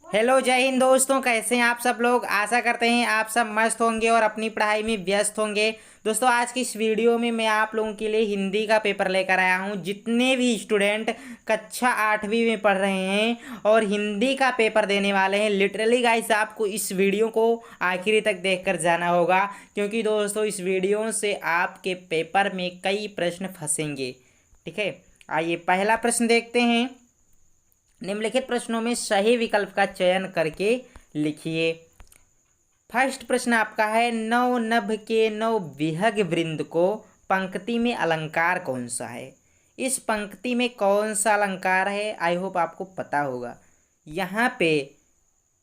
Hello जय हिंद दोस्तों, कैसे हैं आप सब लोग। आशा करते हैं आप सब मस्त होंगे और अपनी पढ़ाई में व्यस्त होंगे। दोस्तों आज की इस वीडियो में मैं आप लोगों के लिए हिंदी का पेपर लेकर आया हूं। जितने भी स्टूडेंट कक्षा 8वीं में पढ़ रहे हैं और हिंदी का पेपर देने वाले हैं, लिटरली गाइस आपको इस वीडियो को आखिरी तक देखकर जाना होगा, क्योंकि दोस्तों इस वीडियो से आपके पेपर में कई प्रश्न फंसेंगे। ठीक है, आइए पहला प्रश्न देखते हैं। निम्नलिखित प्रश्नों में सही विकल्प का चयन करके लिखिए। फर्स्ट प्रश्न आपका है, नौ नभ के नौ विहग वृंद को पंक्ति में अलंकार कौन सा है। इस पंक्ति में कौन सा अलंकार है, आई होप आपको पता होगा। यहाँ पे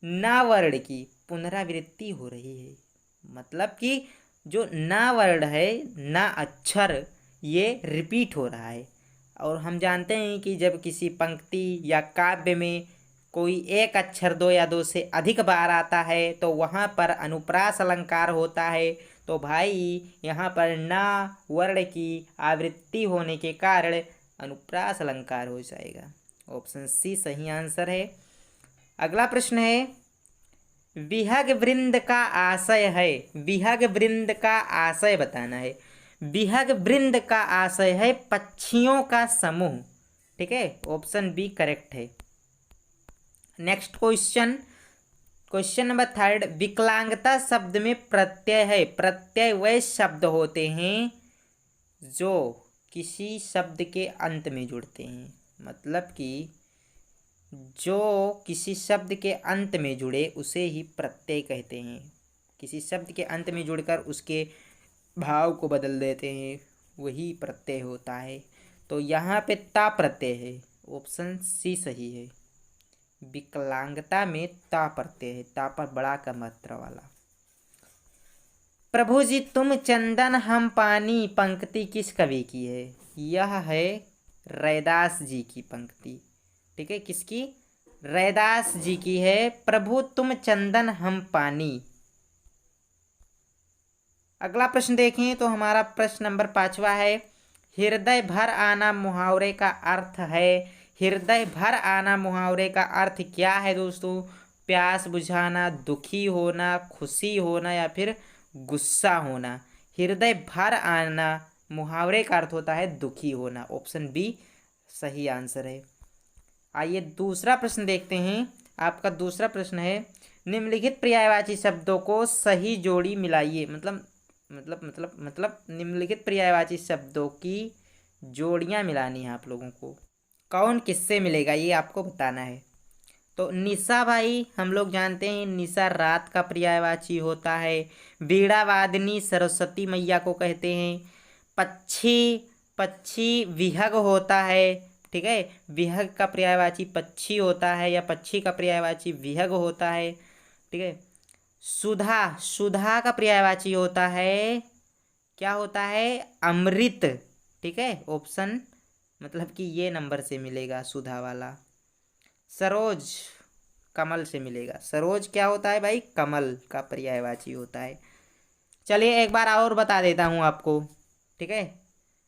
ना वर्ण की पुनरावृत्ति हो रही है, मतलब कि जो ना वर्ण है, ना अक्षर, ये रिपीट हो रहा है। और हम जानते हैं कि जब किसी पंक्ति या काव्य में कोई एक अक्षर दो या दो से अधिक बार आता है तो वहाँ पर अनुप्रास अलंकार होता है। तो भाई यहाँ पर ना वर्ण की आवृत्ति होने के कारण अनुप्रास अलंकार हो जाएगा। ऑप्शन सी सही आंसर है। अगला प्रश्न है, विहग वृंद का आशय है। विहग वृंद का आशय बताना है। विहग वृंद का आशय है पक्षियों का समूह। ठीक है, ऑप्शन बी करेक्ट है। Next question, question number third, विकलांगता शब्द में प्रत्यय है। प्रत्यय वे शब्द होते हैं जो किसी शब्द के अंत में जुड़ते हैं, मतलब कि जो किसी शब्द के अंत में जुड़े उसे ही प्रत्यय कहते हैं। किसी शब्द के अंत में जुड़कर उसके भाव को बदल देते हैं, वही प्रत्यय होता है। तो यहाँ पे ता प्रत्यय है, ऑप्शन सी सही है। विकलांगता में ता प्रत्यय है, ता पर बड़ा का मात्रा वाला। प्रभु जी तुम चंदन हम पानी पंक्ति किस कवि की है। यह है रैदास जी की पंक्ति। ठीक है, किसकी, रैदास जी की है। प्रभु तुम चंदन हम पानी। अगला प्रश्न देखें तो हमारा प्रश्न नंबर 5वां है, हृदय भर आना मुहावरे का अर्थ है। हृदय भर आना मुहावरे का अर्थ क्या है दोस्तों। प्यास बुझाना, दुखी होना, खुशी होना या फिर गुस्सा होना। हृदय भर आना मुहावरे का अर्थ होता है दुखी होना। ऑप्शन बी सही आंसर है। आइए दूसरा प्रश्न देखते हैं। आपका दूसरा प्रश्न है, निम्नलिखित पर्यायवाची शब्दों को सही जोड़ी मिलाइए। मतलब निम्नलिखित पर्यायवाची शब्दों की जोड़ियां मिलानी है आप लोगों को। कौन किससे मिलेगा ये आपको बताना है। तो निशा भाई हम लोग जानते हैं, निशा रात का पर्यायवाची होता है। वीणा वादिनी सरस्वती मैया को कहते हैं। पक्षी, पक्षी विहग होता है। ठीक है, विहग का पर्यायवाची पक्षी होता है या पक्षी का पर्यायवाची विहग होता है। ठीक है, सुधा, सुधा का पर्यायवाची होता है, क्या होता है, अमृत। ठीक है, ऑप्शन मतलब कि ये नंबर से मिलेगा सुधा वाला। सरोज कमल से मिलेगा। सरोज क्या होता है भाई, कमल का पर्यायवाची होता है। चलिए एक बार और बता देता हूँ आपको। ठीक है,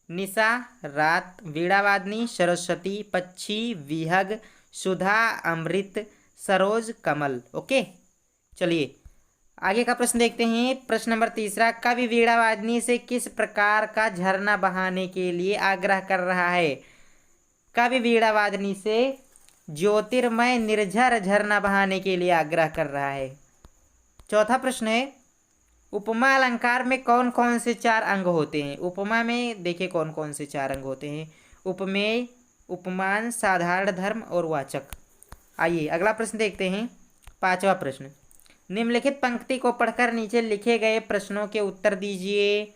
निशा रात, वीणावादिनी सरस्वती, पक्षी विहग, सुधा अमृत, सरोज कमल। ओके, चलिए आगे का प्रश्न देखते हैं। प्रश्न नंबर तीसरा, कवि वीणावादिनी से किस प्रकार का झरना बहाने के लिए आग्रह कर रहा है। कवि वीणावादिनी से ज्योतिर्मय निर्झर झरना बहाने के लिए आग्रह कर रहा है। चौथा प्रश्न है, उपमा अलंकार में कौन कौन से 4 अंग होते हैं। उपमा में देखिए कौन कौन से 4 अंग होते हैं, उपमेय, उपमान, साधारण धर्म और वाचक। आइए अगला प्रश्न देखते हैं। 5वां प्रश्न, निम्नलिखित पंक्ति को पढ़कर नीचे लिखे गए प्रश्नों के उत्तर दीजिए।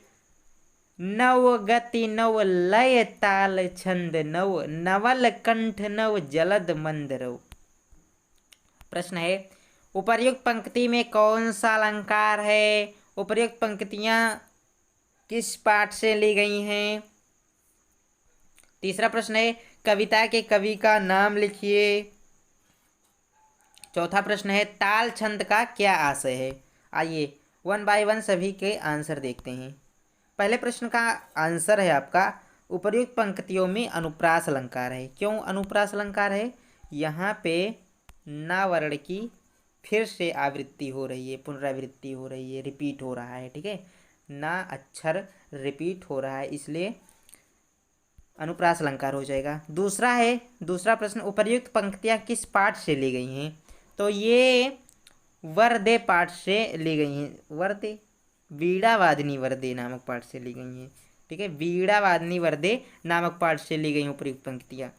नव गति नव लय ताल छंद नव, नवल कंठ नव जलद मंद रव। प्रश्न है, उपर्युक्त पंक्ति में कौन सा अलंकार है। उपर्युक्त पंक्तियां किस पाठ से ली गई हैं। तीसरा प्रश्न है, कविता के कवि का नाम लिखिए। चौथा प्रश्न है, ताल छंद का क्या आशय है। आइए 1 बाय 1 सभी के आंसर देखते हैं। पहले प्रश्न का आंसर है आपका, उपर्युक्त पंक्तियों में अनुप्रास अलंकार है। क्यों अनुप्रास अलंकार है, यहाँ पे ना वर्ण की फिर से आवृत्ति हो रही है, पुनरावृत्ति हो रही है, रिपीट हो रहा है, ठीक है। ना अक्षर रिपीट हो रहा है, इसलिए अनुप्रास अलंकार हो जाएगा। दूसरा प्रश्न, उपर्युक्त पंक्तियां किस पाठ से ली गई हैं? तो ये वरदे पाठ से ली गई हैं। वरदे, वीणावादिनी वरदे नामक पाठ से ली गई हैं, ठीक है। वीणावादिनी वरदे नामक पाठ से ली गई उपर्युक्त पंक्तियां।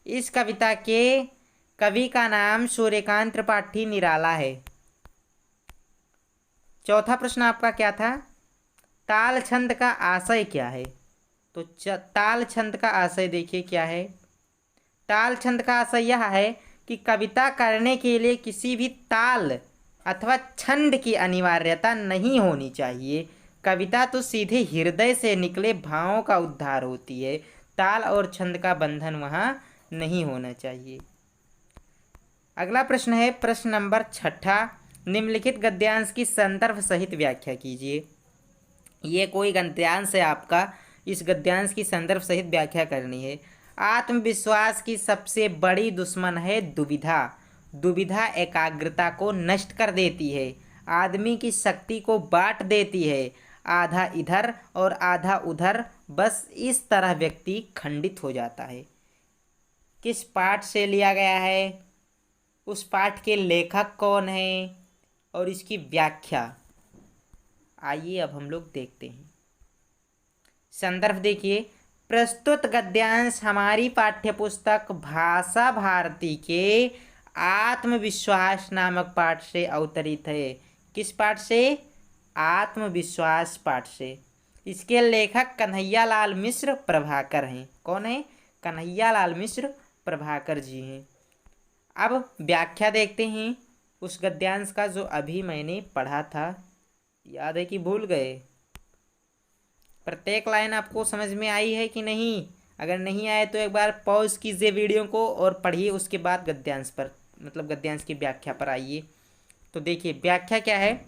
इस कविता के कवि का नाम सूर्यकांत त्रिपाठी निराला है। चौथा प्रश्न आपका क्या था? ताल छंद का आशय क्या है? तो ताल छंद का आशय देखिए क्या है। ताल छंद का आशय यह है कि कविता करने के लिए किसी भी ताल अथवा छंद की अनिवार्यता नहीं होनी चाहिए। कविता तो सीधे हृदय से निकले भावों का उद्धार होती है। ताल और छंद का बंधन वहाँ नहीं होना चाहिए। अगला प्रश्न है प्रश्न नंबर 6। निम्नलिखित गद्यांश की संदर्भ सहित व्याख्या कीजिए। ये कोई गद्यांश है आपका, इस गद्यांश की संदर्भ सहित व्याख्या करनी है। आत्मविश्वास की सबसे बड़ी दुश्मन है दुविधा। दुविधा एकाग्रता को नष्ट कर देती है, आदमी की शक्ति को बांट देती है। आधा इधर और आधा उधर, बस इस तरह व्यक्ति खंडित हो जाता है। किस पाठ से लिया गया है, उस पाठ के लेखक कौन है और इसकी व्याख्या, आइए अब हम लोग देखते हैं। संदर्भ देखिए, प्रस्तुत गद्यांश हमारी पाठ्यपुस्तक भाषा भारती के आत्मविश्वास नामक पाठ से अवतरित है। किस पाठ से? आत्मविश्वास पाठ से। इसके लेखक कन्हैयालाल मिश्र प्रभाकर हैं। कौन है? कन्हैयालाल मिश्र प्रभाकर जी हैं। अब व्याख्या देखते हैं उस गद्यांश का जो अभी मैंने पढ़ा था। याद है कि भूल गए? प्रत्येक लाइन आपको समझ में आई है कि नहीं? अगर नहीं आए तो एक बार पॉज कीजिए वीडियो को और पढ़िए, उसके बाद गद्यांश पर, मतलब गद्यांश की व्याख्या पर आइए। तो देखिए व्याख्या क्या है।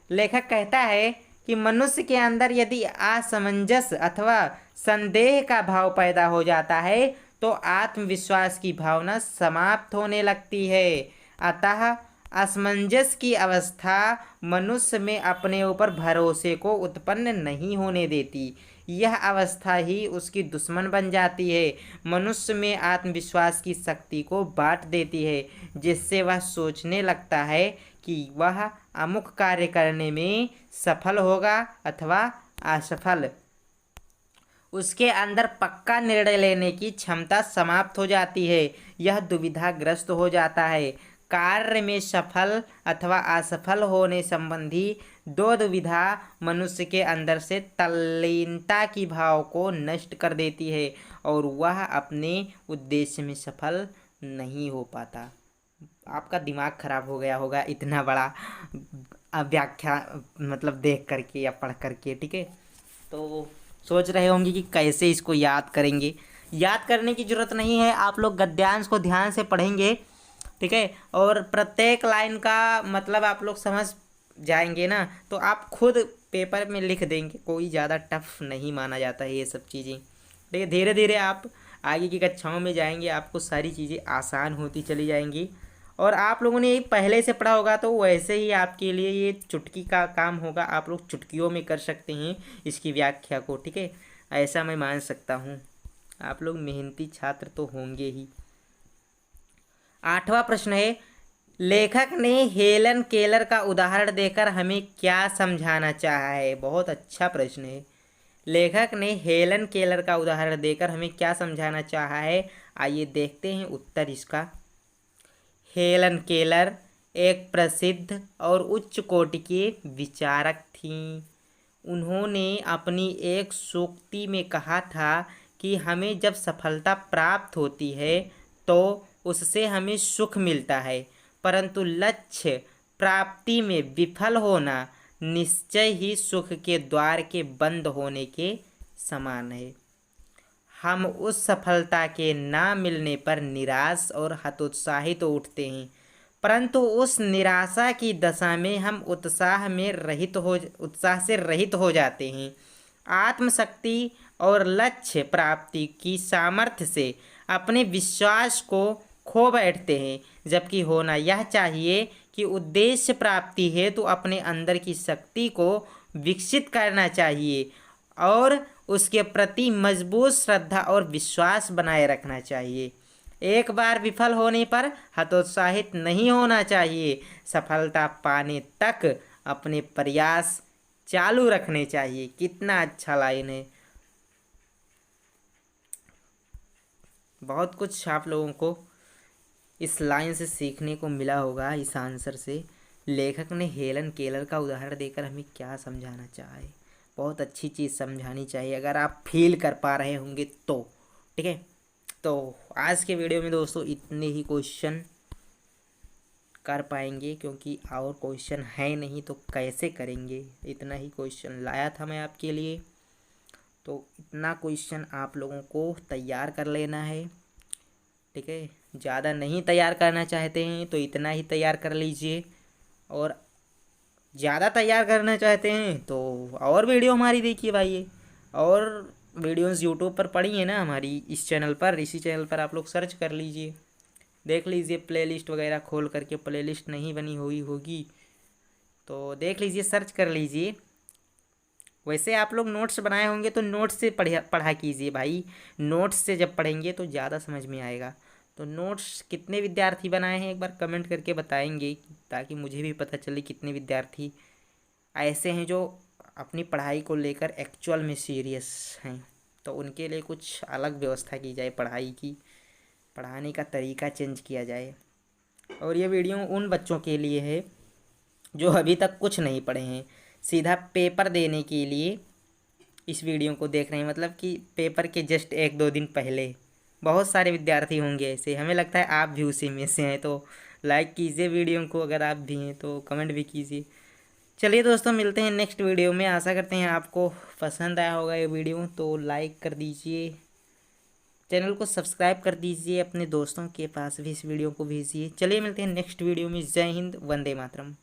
लेखक कहता है कि मनुष्य के अंदर यदि असमंजस अथवा संदेह का भाव पैदा हो जाता है तो आत्मविश्वास की भावना समाप्त होने लगती है। अतः असमंजस की अवस्था मनुष्य में अपने ऊपर भरोसे को उत्पन्न नहीं होने देती। यह अवस्था ही उसकी दुश्मन बन जाती है। मनुष्य में आत्मविश्वास की शक्ति को बांट देती है, जिससे वह सोचने लगता है कि वह अमुक कार्य करने में सफल होगा अथवा असफल। उसके अंदर पक्का निर्णय लेने की क्षमता समाप्त हो जाती है। यह दुविधाग्रस्त हो जाता है। कार्य में सफल अथवा असफल होने संबंधी दो दुविधा मनुष्य के अंदर से तल्लीनता की भाव को नष्ट कर देती है और वह अपने उद्देश्य में सफल नहीं हो पाता। आपका दिमाग खराब हो गया होगा इतना बड़ा व्याख्या मतलब देख करके या पढ़ करके, ठीक है। तो सोच रहे होंगे कि कैसे इसको याद करेंगे। याद करने की ज़रूरत नहीं है, आप लोग गद्यांश को ध्यान से पढ़ेंगे, ठीक है, और प्रत्येक लाइन का मतलब आप लोग समझ जाएंगे ना, तो आप खुद पेपर में लिख देंगे। कोई ज़्यादा टफ नहीं माना जाता है ये सब चीज़ें, ठीक है। धीरे धीरे आप आगे की कक्षाओं में जाएंगे, आपको सारी चीज़ें आसान होती चली जाएंगी। और आप लोगों ने पहले से पढ़ा होगा तो वैसे ही आपके लिए ये चुटकी का काम होगा। आप लोग चुटकियों में कर सकते हैं इसकी व्याख्या को, ठीक है। ऐसा मैं मान सकता हूँ, आप लोग मेहनती छात्र तो होंगे ही। 8वां प्रश्न है, लेखक ने हेलन केलर का उदाहरण देकर हमें क्या समझाना चाहा है? बहुत अच्छा प्रश्न है। लेखक ने हेलन केलर का उदाहरण देकर हमें क्या समझाना चाहा है? आइए देखते हैं उत्तर इसका। हेलन केलर एक प्रसिद्ध और उच्च कोटि की विचारक थीं। उन्होंने अपनी एक सूक्ति में कहा था कि हमें जब सफलता प्राप्त होती है तो उससे हमें सुख मिलता है, परंतु लक्ष्य प्राप्ति में विफल होना निश्चय ही सुख के द्वार के बंद होने के समान है। हम उस सफलता के ना मिलने पर निराश और हतोत्साहित तो उठते हैं, परंतु उस निराशा की दशा में हम उत्साह से रहित हो जाते हैं। आत्मशक्ति और लक्ष्य प्राप्ति की सामर्थ्य से अपने विश्वास को खो बैठते हैं, जबकि होना यह चाहिए कि उद्देश्य प्राप्ति हेतु अपने अंदर की शक्ति को विकसित करना चाहिए और उसके प्रति मजबूत श्रद्धा और विश्वास बनाए रखना चाहिए। एक बार विफल होने पर हतोत्साहित नहीं होना चाहिए। सफलता पाने तक अपने प्रयास चालू रखने चाहिए। कितना अच्छा लाइन है। बहुत कुछ आप लोगों को इस लाइन से सीखने को मिला होगा। इस आंसर से लेखक ने हेलन केलर का उदाहरण देकर हमें क्या समझाना चाहा है। बहुत अच्छी चीज़ समझानी चाहिए अगर आप फील कर पा रहे होंगे तो। ठीक है, तो आज के वीडियो में दोस्तों इतने ही क्वेश्चन कर पाएंगे, क्योंकि और क्वेश्चन है नहीं तो कैसे करेंगे। इतना ही क्वेश्चन लाया था मैं आपके लिए, तो इतना क्वेश्चन आप लोगों को तैयार कर लेना है। ठीक है, ज़्यादा नहीं तैयार करना चाहते हैं तो इतना ही तैयार कर लीजिए, और ज़्यादा तैयार करना चाहते हैं तो और वीडियो हमारी देखिए भाई। और वीडियोस यूट्यूब पर पड़ी है ना हमारी, इस चैनल पर, इसी चैनल पर आप लोग सर्च कर लीजिए, देख लीजिए प्लेलिस्ट वगैरह खोल करके। प्लेलिस्ट नहीं बनी हुई होगी तो देख लीजिए, सर्च कर लीजिए। वैसे आप लोग नोट्स बनाए होंगे तो नोट्स से पढ़ा कीजिए भाई। नोट्स से जब पढ़ेंगे तो ज़्यादा समझ में आएगा। तो नोट्स कितने विद्यार्थी बनाए हैं एक बार कमेंट करके बताएंगे, ताकि मुझे भी पता चले कितने विद्यार्थी ऐसे हैं जो अपनी पढ़ाई को लेकर एक्चुअल में सीरियस हैं। तो उनके लिए कुछ अलग व्यवस्था की जाए, पढ़ाई की, पढ़ाने का तरीका चेंज किया जाए। और ये वीडियो उन बच्चों के लिए है जो अभी तक कुछ नहीं पढ़े हैं, सीधा पेपर देने के लिए इस वीडियो को देख रहे हैं। मतलब कि पेपर के जस्ट 1-2 दिन पहले। बहुत सारे विद्यार्थी होंगे ऐसे, हमें लगता है आप भी उसी में से हैं। तो लाइक कीजिए वीडियो को, अगर आप भी हैं तो कमेंट भी कीजिए। चलिए दोस्तों, मिलते हैं नेक्स्ट वीडियो में। आशा करते हैं आपको पसंद आया होगा ये वीडियो, तो लाइक कर दीजिए, चैनल को सब्सक्राइब कर दीजिए, अपने दोस्तों के पास भी इस वीडियो को भेजिए। चलिए मिलते हैं नेक्स्ट वीडियो में। जय हिंद, वंदे मातरम।